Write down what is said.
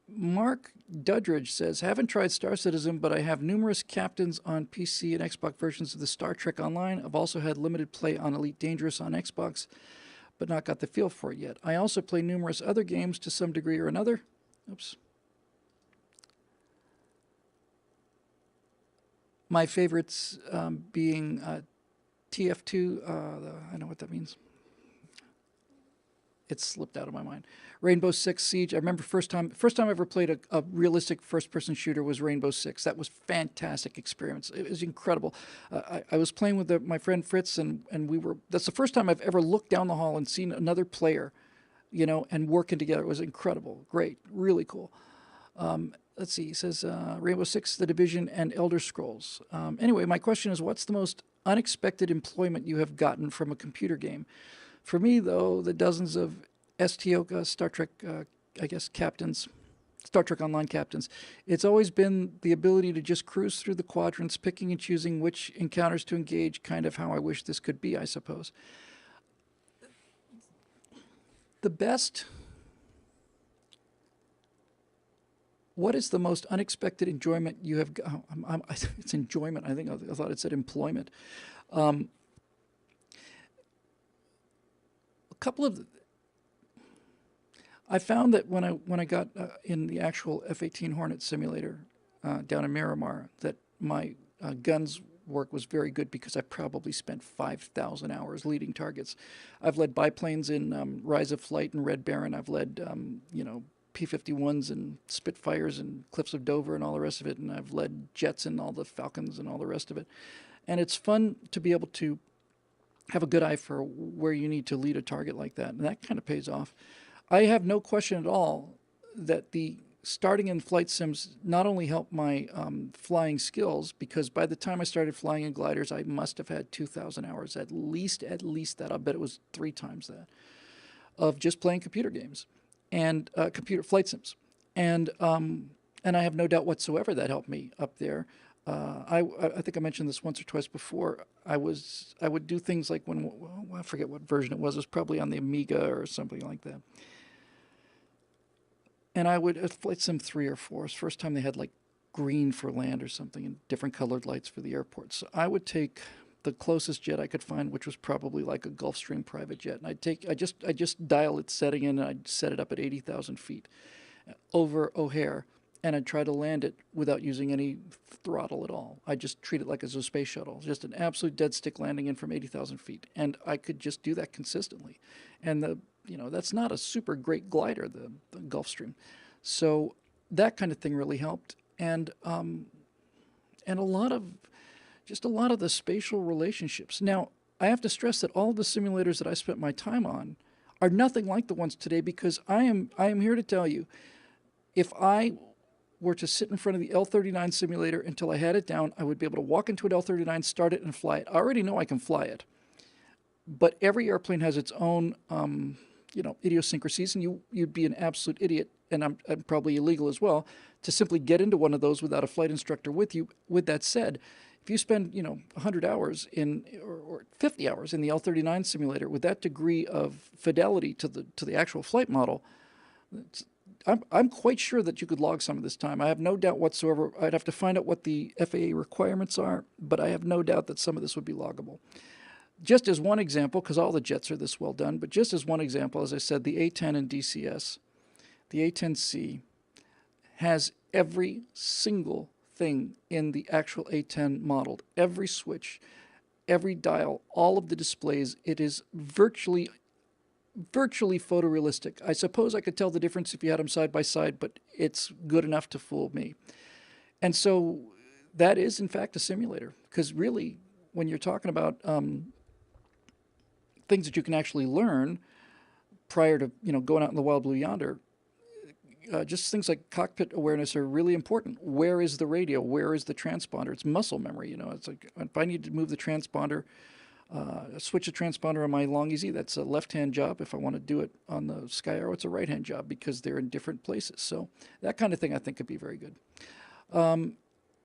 Mark Dudridge says, haven't tried Star Citizen, but I have numerous captains on PC and Xbox versions of the Star Trek Online. I've also had limited play on Elite Dangerous on Xbox, but not got the feel for it yet. I also play numerous other games to some degree or another. Oops. My favorites being TF2. I know what that means. It slipped out of my mind. Rainbow Six Siege. I remember first time I ever played a realistic first-person shooter was Rainbow Six. That was fantastic experience. It was incredible. I was playing with my friend Fritz, and we were. That's the first time I've ever looked down the hall and seen another player, and working together. It was incredible. Great. Really cool. Let's see. He says Rainbow Six, The Division, and Elder Scrolls. Anyway, my question is, what's the most unexpected employment you have gotten from a computer game? For me, though, the dozens of STO, Star Trek, captains, Star Trek Online captains, it's always been the ability to just cruise through the quadrants, picking and choosing which encounters to engage, kind of how I wish this could be, I suppose. The best... What is the most unexpected enjoyment you have... it's enjoyment. I thought it said employment. A couple of... I found that when I got in the actual F-18 Hornet simulator down in Miramar, that my guns work was very good because I probably spent 5,000 hours leading targets. I've led biplanes in Rise of Flight and Red Baron. I've led, P-51s and Spitfires and Cliffs of Dover and all the rest of it. And I've led jets and all the Falcons and all the rest of it. And it's fun to be able to have a good eye for where you need to lead a target like that. And that kind of pays off. I have no question at all that the starting in flight sims not only helped my flying skills, because by the time I started flying in gliders, I must have had 2,000 hours, at least that. I'll bet it was 3 times that, of just playing computer games and computer flight sims. And I have no doubt whatsoever that helped me up there. I think I mentioned this once or twice before. I would do things like I forget what version it was. It was probably on the Amiga or something like that. And I would Flight Sim 3 or 4. First time they had like green for land or something and different colored lights for the airport. So I would take the closest jet I could find, which was probably like a Gulfstream private jet, and I just dial its setting in, and I'd set it up at 80,000 feet over O'Hare. And I'd try to land it without using any throttle at all. I just treat it like a space shuttle, just an absolute dead stick landing in from 80,000 feet. And I could just do that consistently. And that's not a super great glider, the Gulfstream. So that kind of thing really helped. And a lot of the spatial relationships. Now, I have to stress that all of the simulators that I spent my time on are nothing like the ones today, because I am here to tell you, if I were to sit in front of the L-39 simulator until I had it down, I would be able to walk into an L-39, start it, and fly it. I already know I can fly it. But every airplane has its own, idiosyncrasies, and you'd be an absolute idiot, and I'm probably illegal as well, to simply get into one of those without a flight instructor with you. With that said, if you spend, 100 hours or 50 hours in the L-39 simulator with that degree of fidelity to the actual flight model, I'm quite sure that you could log some of this time. I have no doubt whatsoever. I'd have to find out what the FAA requirements are, but I have no doubt that some of this would be loggable. Just as one example, because all the jets are this well done, but just as one example, as I said, the A-10 in DCS, the A-10C, has every single thing in the actual A-10 modeled. Every switch, every dial, all of the displays. It is virtually photorealistic. I suppose I could tell the difference if you had them side by side, but it's good enough to fool me. And so that is, in fact, a simulator, because really, when you're talking about things that you can actually learn prior to going out in the wild blue yonder, just things like cockpit awareness are really important. Where is the radio? Where is the transponder? It's muscle memory. It's like if I need to move the transponder, switch the transponder on my Long Easy, that's a left-hand job. If I want to do it on the Sky Arrow, it's a right-hand job, because they're in different places. So that kind of thing I think could be very good.